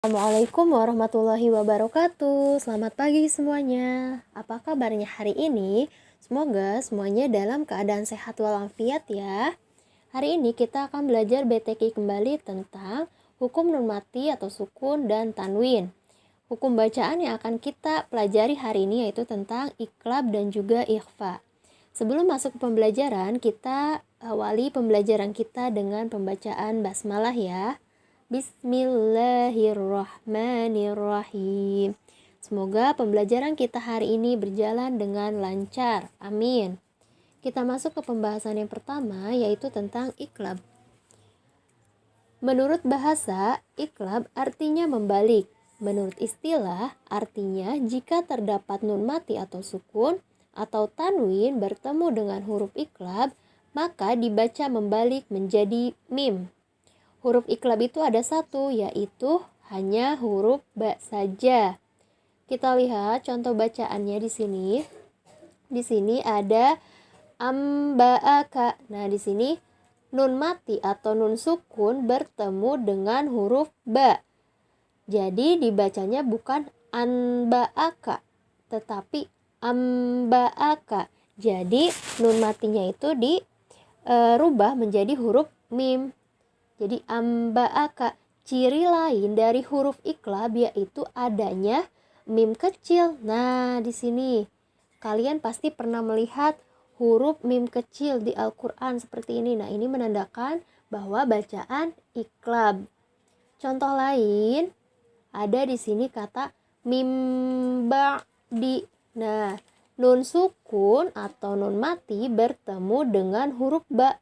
Assalamualaikum warahmatullahi wabarakatuh. Selamat pagi semuanya. Apa kabarnya hari ini? Semoga semuanya dalam keadaan sehat walafiat ya. Hari ini kita akan belajar BTQ kembali tentang hukum nun mati atau sukun dan tanwin. Hukum bacaan yang akan kita pelajari hari ini yaitu tentang iqlab dan juga ikhfa. Sebelum masuk ke pembelajaran, kita awali pembelajaran kita dengan pembacaan basmalah ya. Bismillahirrahmanirrahim. Semoga pembelajaran kita hari ini berjalan dengan lancar. Amin. Kita masuk ke pembahasan yang pertama yaitu tentang iqlab. Menurut bahasa, iqlab artinya membalik. Menurut istilah, artinya jika terdapat nun mati atau sukun atau tanwin bertemu dengan huruf iqlab, maka dibaca membalik menjadi mim. Huruf iqlab itu ada satu, yaitu hanya huruf ba saja. Kita lihat contoh bacaannya di sini. Di sini ada amba'aka. Nah, di sini nun mati atau nun sukun bertemu dengan huruf ba. Jadi dibacanya bukan anba'aka, tetapi amba'aka. Jadi nun matinya itu dirubah menjadi huruf mim. Jadi amba'aka, ciri lain dari huruf iqlab yaitu adanya mim kecil. Nah, di sini kalian pasti pernah melihat huruf mim kecil di Al-Qur'an seperti ini. Nah, ini menandakan bahwa bacaan iqlab. Contoh lain ada di sini kata mim ba'di. Nah, nun sukun atau nun mati bertemu dengan huruf ba.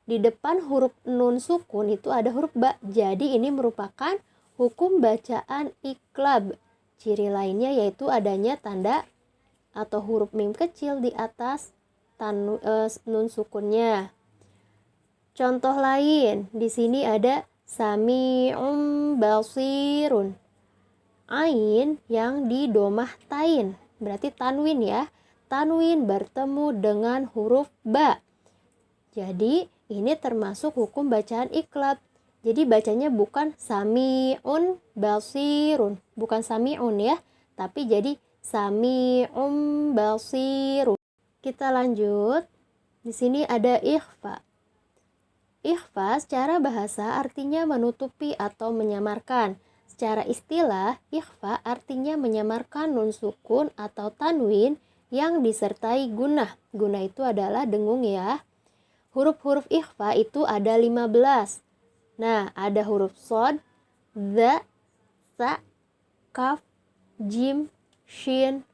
Di depan huruf nun sukun itu ada huruf ba. Jadi ini merupakan hukum bacaan iqlab. Ciri lainnya yaitu adanya tanda atau huruf mim kecil di atas nun sukunnya. Contoh lain, di sini ada sami'un basirun. Ain yang didomah tain, berarti tanwin ya. Tanwin bertemu dengan huruf ba. Jadi ini termasuk hukum bacaan iqlab. Jadi bacanya bukan sami'un basirun, bukan sami'un ya, tapi jadi sami'un basirun. Kita lanjut. Di sini ada ikhfa. Ikhfa secara bahasa artinya menutupi atau menyamarkan. Secara istilah, ikhfa artinya menyamarkan nun sukun atau tanwin yang disertai gunnah. Gunnah itu adalah dengung ya. Huruf-huruf ikhfa itu ada 15. Nah, ada huruf shod, dha, sa, kaf, jim, shin,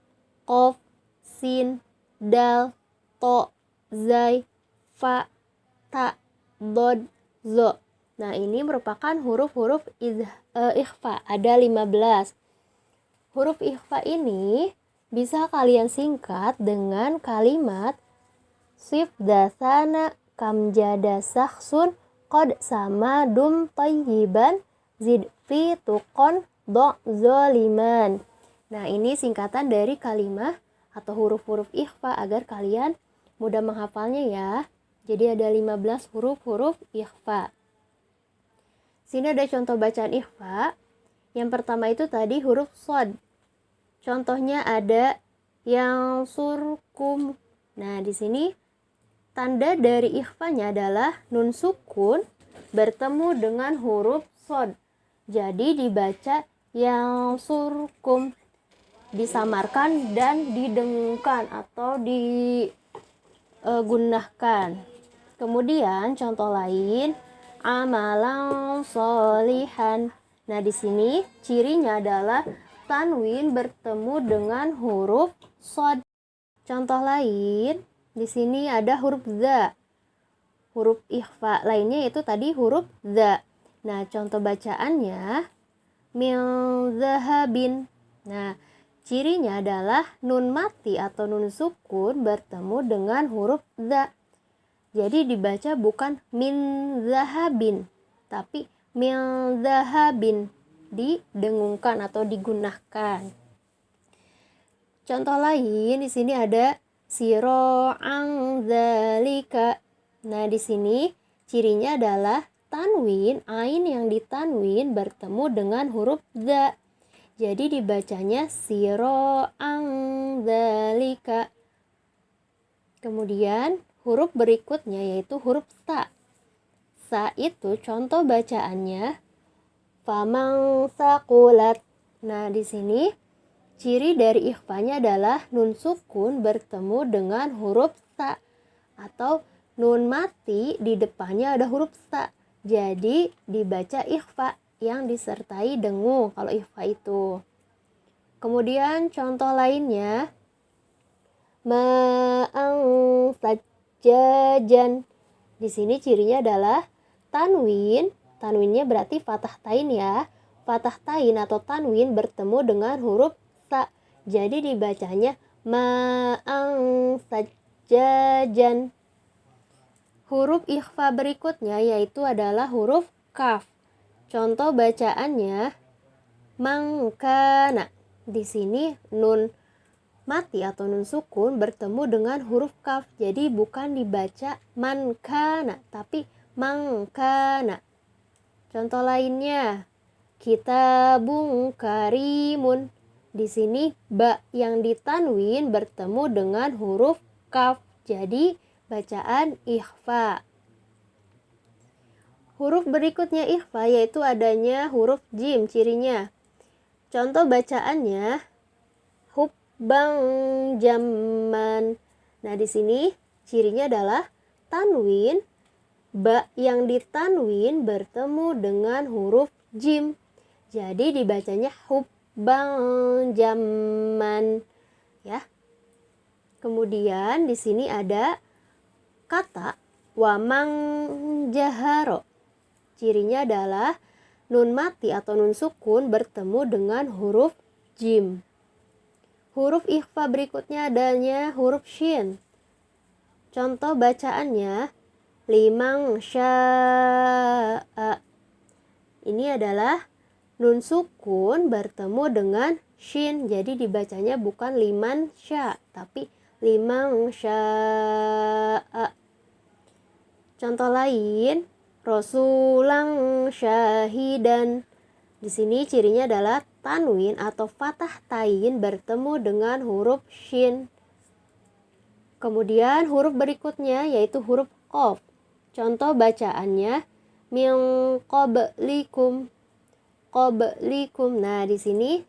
qof, sin, dal, to, zai, fa, ta, dod, zo. Nah, ini merupakan huruf-huruf ikhfa, ada 15. Huruf ikhfa ini bisa kalian singkat dengan kalimat sif dasana kam jada sakhsun qad sama dum tayyiban zid fi tuqon do zoliman. Nah, ini singkatan dari kalimat atau huruf-huruf ikhfa agar kalian mudah menghafalnya ya. Jadi ada 15 huruf-huruf ikhfa. Sini ada contoh bacaan ikhfa. Yang pertama itu tadi huruf shod. Contohnya ada yang surkum. Nah, di sini tanda dari ikhfanya adalah nun sukun bertemu dengan huruf shod. Jadi dibaca yang surkum, disamarkan dan didengungkan atau digunnahkan. Kemudian contoh lain amalan solihan. Nah, di sini cirinya adalah tanwin bertemu dengan huruf shod. Contoh lain di sini ada huruf za. Huruf ikhfa lainnya yaitu tadi huruf za. Nah, contoh bacaannya min zahabin. Nah, cirinya adalah nun mati atau nun sukun bertemu dengan huruf za. Jadi dibaca bukan min zahabin, tapi min zahabin, didengungkan atau digunnahkan. Contoh lain di sini ada siro'ang zalika. Nah, di sini cirinya adalah tanwin, ain yang ditanwin bertemu dengan huruf za. Jadi dibacanya siro'ang dzalika. Kemudian huruf berikutnya yaitu huruf sa. Sa itu contoh bacaannya famang saqulat. Nah, di sini ciri dari ikhfanya adalah nun sukun bertemu dengan huruf sa atau nun mati di depannya ada huruf sa. Jadi dibaca ikhfa yang disertai dengung kalau ikhfa itu. Kemudian contoh lainnya ma'ang sajjajan. Di sini cirinya adalah tanwin. Tanwinnya berarti fathah tain ya. Fathah tain atau tanwin bertemu dengan huruf sa. Jadi dibacanya ma'ang sajjajan. Huruf ikhfa berikutnya yaitu adalah huruf kaf. Contoh bacaannya mangkana. Di sini nun mati atau nun sukun bertemu dengan huruf kaf. Jadi bukan dibaca mankana tapi mangkana. Contoh lainnya kitabun karimun. Di sini ba yang ditanwin bertemu dengan huruf kaf. Jadi bacaan ikhfa. Huruf berikutnya ikhfa yaitu adanya huruf jim cirinya. Contoh bacaannya hubbang jamman. Nah, di sini cirinya adalah tanwin, ba yang ditanwin bertemu dengan huruf jim. Jadi dibacanya hubbang jamman ya. Kemudian di sini ada kata wamang jaharo. Cirinya adalah nun mati atau nun sukun bertemu dengan huruf jim. Huruf ikhfa berikutnya adanya huruf shin. Contoh bacaannya limang sya'a. Ini adalah nun sukun bertemu dengan shin. Jadi dibacanya bukan liman sya tapi limang sya'a. Contoh lain rasulang syahidan. Di sini cirinya adalah tanwin atau fathah tain bertemu dengan huruf shin. Kemudian huruf berikutnya yaitu huruf qaf. Contoh bacaannya min qablikum. Qablikum. Nah, di sini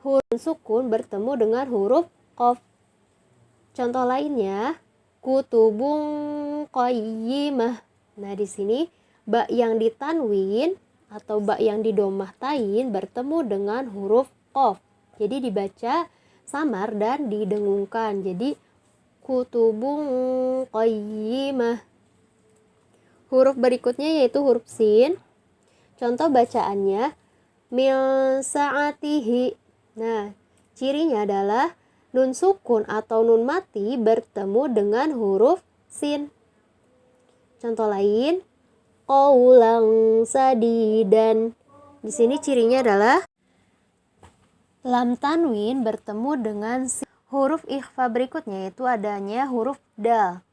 huruf sukun bertemu dengan huruf qaf. Contoh lainnya kutubun qayyimah. Nah, di sini ba yang ditanwin atau ba yang didomah tain bertemu dengan huruf qaf. Jadi dibaca samar dan didengungkan. Jadi kutubun qayyimah. Huruf berikutnya yaitu huruf sin. Contoh bacaannya min sa'atihi. Nah, cirinya adalah nun sukun atau nun mati bertemu dengan huruf sin. Contoh lain qaulan sadidan. Di sini cirinya adalah lam tanwin bertemu dengan sin. Huruf ikhfa berikutnya yaitu adanya huruf dal.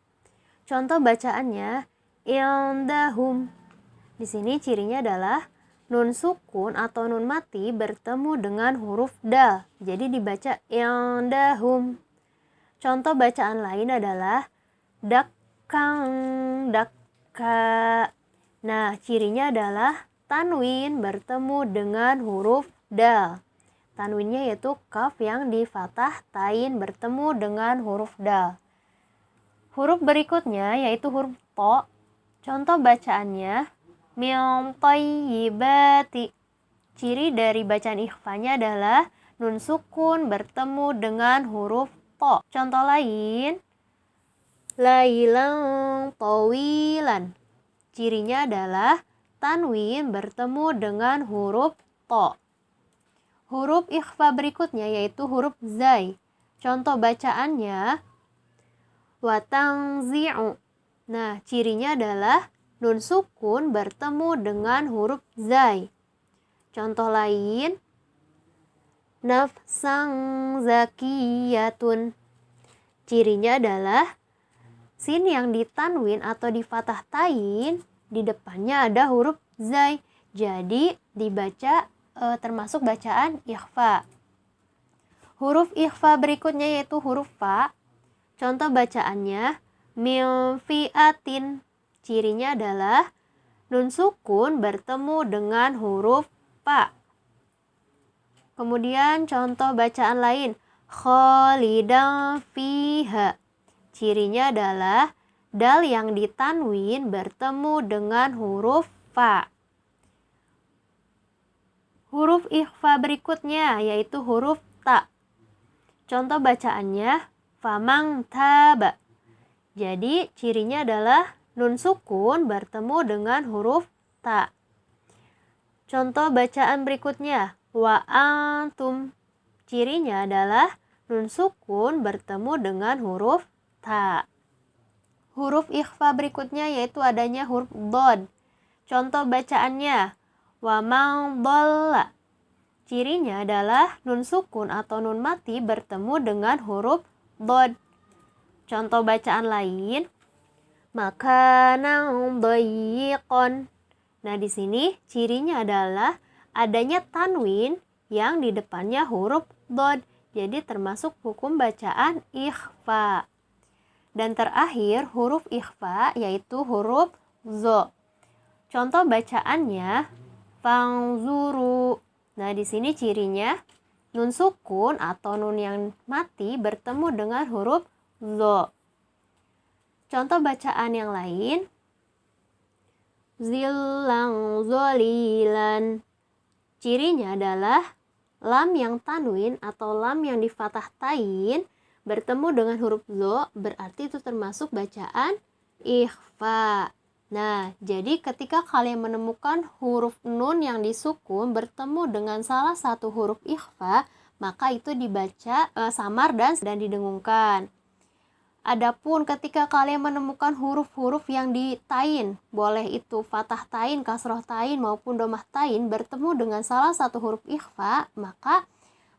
Contoh bacaannya indahum. Di sini cirinya adalah nun sukun atau nun mati bertemu dengan huruf dal. Jadi dibaca indahum. Contoh bacaan lain adalah dakkang dakka. Nah, cirinya adalah tanwin bertemu dengan huruf dal. Tanwinnya yaitu kaf yang di fathah tain bertemu dengan huruf dal. Huruf berikutnya yaitu huruf to. Contoh bacaannya min thayyibati. Ciri dari bacaan ikhfanya adalah nun sukun bertemu dengan huruf to. Contoh lain lailan tawilan. Cirinya adalah tanwin bertemu dengan huruf to. Huruf ikhfa berikutnya yaitu huruf zai. Contoh bacaannya watangzi'u. Nah, cirinya adalah nun sukun bertemu dengan huruf zai. Contoh lain nafsang zakiyatun. Cirinya adalah sin yang ditanwin atau di fathah tain di depannya ada huruf zai. Jadi dibaca termasuk bacaan ikhfa. Huruf ikhfa berikutnya yaitu huruf fa. Contoh bacaannya min fi'atin. Cirinya adalah nun sukun bertemu dengan huruf fa. Kemudian contoh bacaan lain khalidan fiha. Cirinya adalah dal yang ditanwin bertemu dengan huruf fa. Huruf ikhfa berikutnya yaitu huruf ta. Contoh bacaannya famang taba. Jadi cirinya adalah nun sukun bertemu dengan huruf ta. Contoh bacaan berikutnya wa antum. Cirinya adalah nun sukun bertemu dengan huruf ta. Huruf ikhfa berikutnya yaitu adanya huruf dhad. Contoh bacaannya wa man dhalla. Cirinya adalah nun sukun atau nun mati bertemu dengan huruf dhad. Contoh bacaan lain makanan dhayiqon. Nah, di sini cirinya adalah adanya tanwin yang di depannya huruf dhad. Jadi termasuk hukum bacaan ikhfa. Dan terakhir huruf ikhfa yaitu huruf zo. Contoh bacaannya fangzuru. Nah, di sini cirinya nun sukun atau nun yang mati bertemu dengan huruf zo. Contoh bacaan yang lain zillang zolilan. Cirinya adalah lam yang tanwin atau lam yang difathah tain bertemu dengan huruf zo, berarti itu termasuk bacaan ikhfa. Nah, jadi ketika kalian menemukan huruf nun yang disukun bertemu dengan salah satu huruf ikhfa, maka itu dibaca samar dan didengungkan. Adapun ketika kalian menemukan huruf-huruf yang ditain, boleh itu fathah tain, kasroh tain maupun domah tain bertemu dengan salah satu huruf ikhfa, maka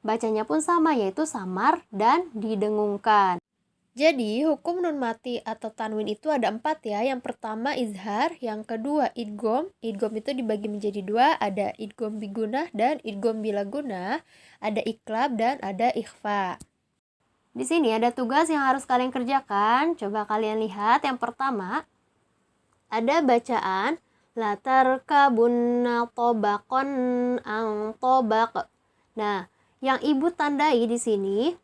bacanya pun sama yaitu samar dan didengungkan. Jadi hukum nun mati atau tanwin itu ada 4 ya. Yang pertama izhar, yang kedua idgham. Idgham itu dibagi menjadi 2, ada idgham bigunah dan idgham bila gunah, ada iklab dan ada ikhfa. Di sini ada tugas yang harus kalian kerjakan. Coba kalian lihat. Yang pertama ada bacaan la tarkabunna tobaqan ang tobaq. Nah, yang ibu tandai di sini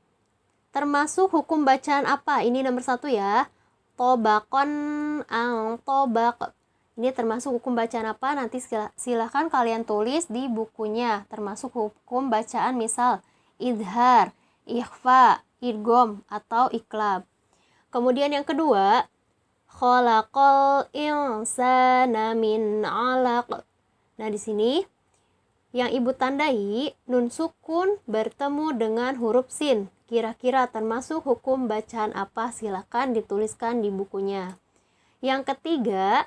termasuk hukum bacaan apa? Ini nomor 1 ya. Tobaqan ang tobaq. Ini termasuk hukum bacaan apa? Nanti silahkan kalian tulis di bukunya. Termasuk hukum bacaan misal izhar, ikhfa, idgham atau iklab. Kemudian yang kedua, khalaqal insana min 'alaq. Nah, di sini yang ibu tandai nun sukun bertemu dengan huruf sin. Kira-kira termasuk hukum bacaan apa? Silakan dituliskan di bukunya. Yang ketiga,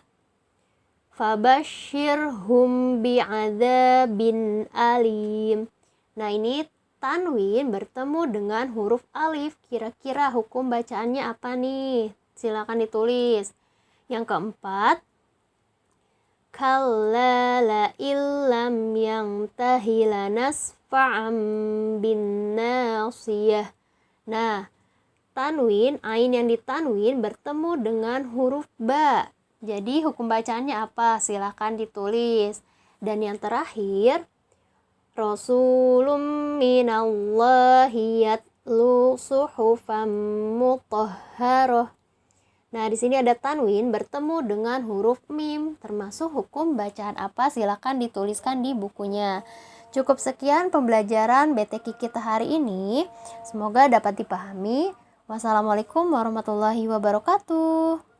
fabashshirhum bi'adzabin alim. Nah, ini tanwin bertemu dengan huruf alif. Kira-kira hukum bacaannya apa nih? Silakan ditulis. Yang keempat, kalla la illam yantahi lanasfa'am bin nasiyah. Nah, tanwin, ain yang ditanwin bertemu dengan huruf ba. Jadi hukum bacaannya apa? Silakan ditulis. Dan yang terakhir, Rasulun minallahi yatlu suhufan mutahharah. Nah, di sini ada tanwin bertemu dengan huruf mim. Termasuk hukum bacaan apa? Silakan dituliskan di bukunya. Cukup sekian pembelajaran BTQ kita hari ini. Semoga dapat dipahami. Wassalamualaikum warahmatullahi wabarakatuh.